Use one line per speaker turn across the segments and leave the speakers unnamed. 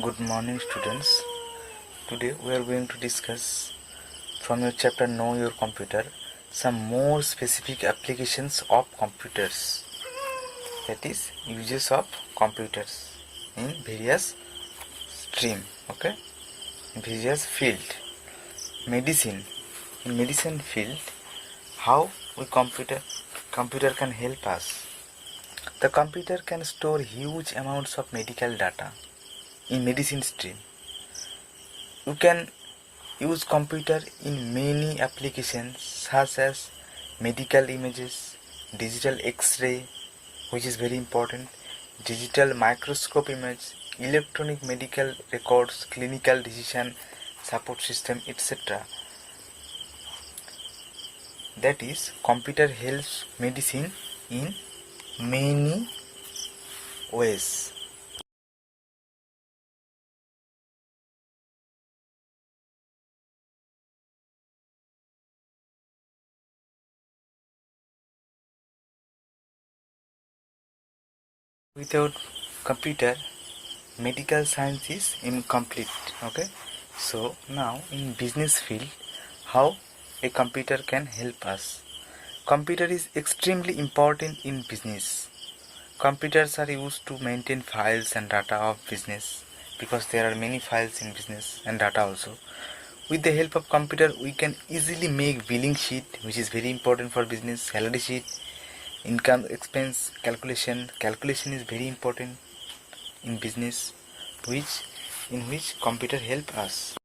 Good morning, students. Today we are going to discuss from your chapter Know Your Computer some more specific applications of computers, that is uses of computers in various stream, okay, various field. Medicine. In medicine field, how we computer can help us. The computer can store huge amounts of medical data in medicine stream. You can use computer in many applications such as medical images, digital X-ray, which is very important, digital microscope image, electronic medical records, clinical decision support system, etc. That is, computer helps medicine in many ways. Without computer, medical science is incomplete. Okay, so now in business field, how a computer can help us. Computer is extremely important in business. Computers are used to maintain files and data of business because there are many files in business and data also. With the help of computer, we can easily make billing sheet, which is very important for business, salary sheet, income expense calculation is very important in business, which in which computer help us.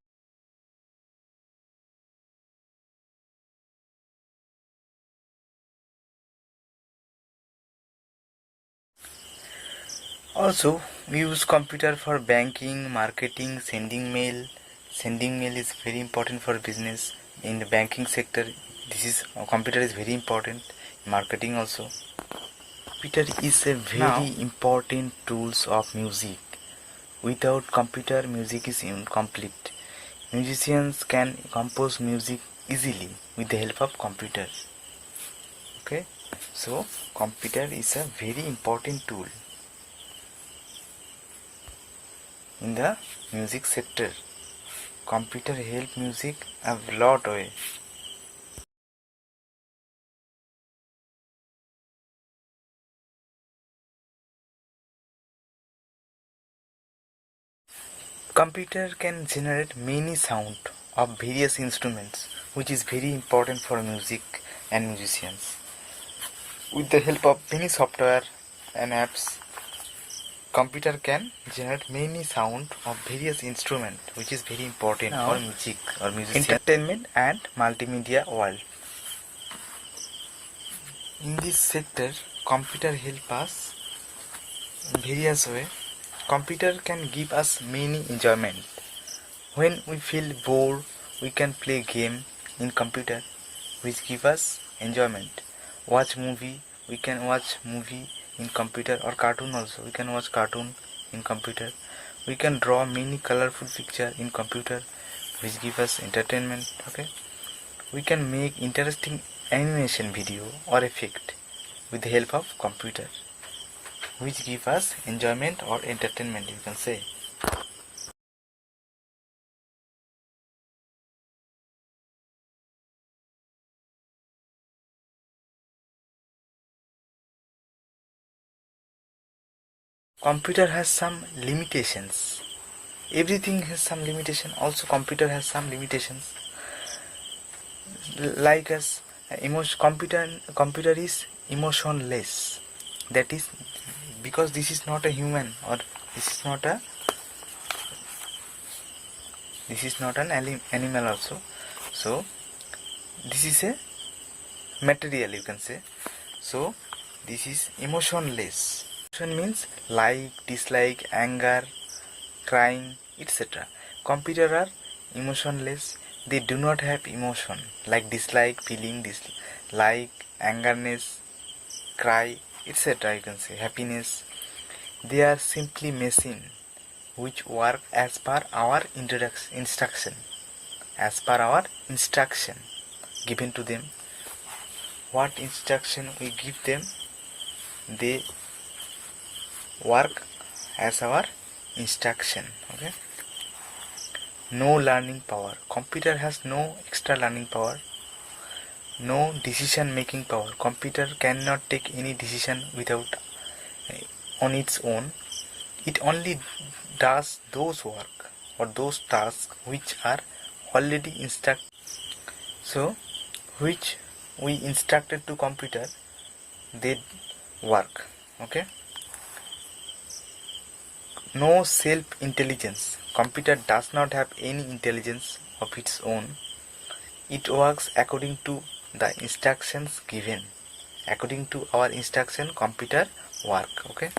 Also, we use computer for banking, marketing, sending mail. Sending mail is very important for business. In the banking sector, computer is very important. Marketing also. Computer is a very important tools of music. Without computer, music is incomplete. Musicians can compose music easily with the help of computer. Okay, so computer is a very important tool in the music sector. Computer help music a lot way. Computer can generate many sound of various instruments, which is very important for music and musicians. With the help of many software and apps, computer can generate many sound of various instruments, which is very important for music or musician. Entertainment and multimedia world. In this sector, computer help us in various way. Computer can give us many enjoyment. When we feel bored, we can play game in computer, which give us enjoyment. Watch movie, we can watch movie in computer, or cartoon also. We can watch cartoon in computer. We can draw many colorful picture in computer, which give us entertainment. Okay, we can make interesting animation video or effect with the help of computer, which give us enjoyment or entertainment, you can say. Computer has some limitations. Everything has some limitation. Also, computer has some limitations. Like as computer is emotionless. That is because this is not a human, or this is not an animal also. So this is a material, you can say. So this is emotionless. Emotion means like, dislike, anger, crying, etc. Computer are emotionless. They do not have emotion like dislike, feeling, dislike, angerness, cry, etc. You can say happiness. They are simply machine which work as per our instruction. As per our instruction given to them. What instruction we give them, they work as our instruction. Okay, no learning power. Computer has no extra learning power, no decision making power. Computer cannot take any decision without on its own. It only does those work or those tasks which are already instructed. So which we instructed to computer, they work. Okay, no self intelligence. Computer does not have any intelligence of its own. It works according to the instructions given. According to our instruction, computer work. Okay.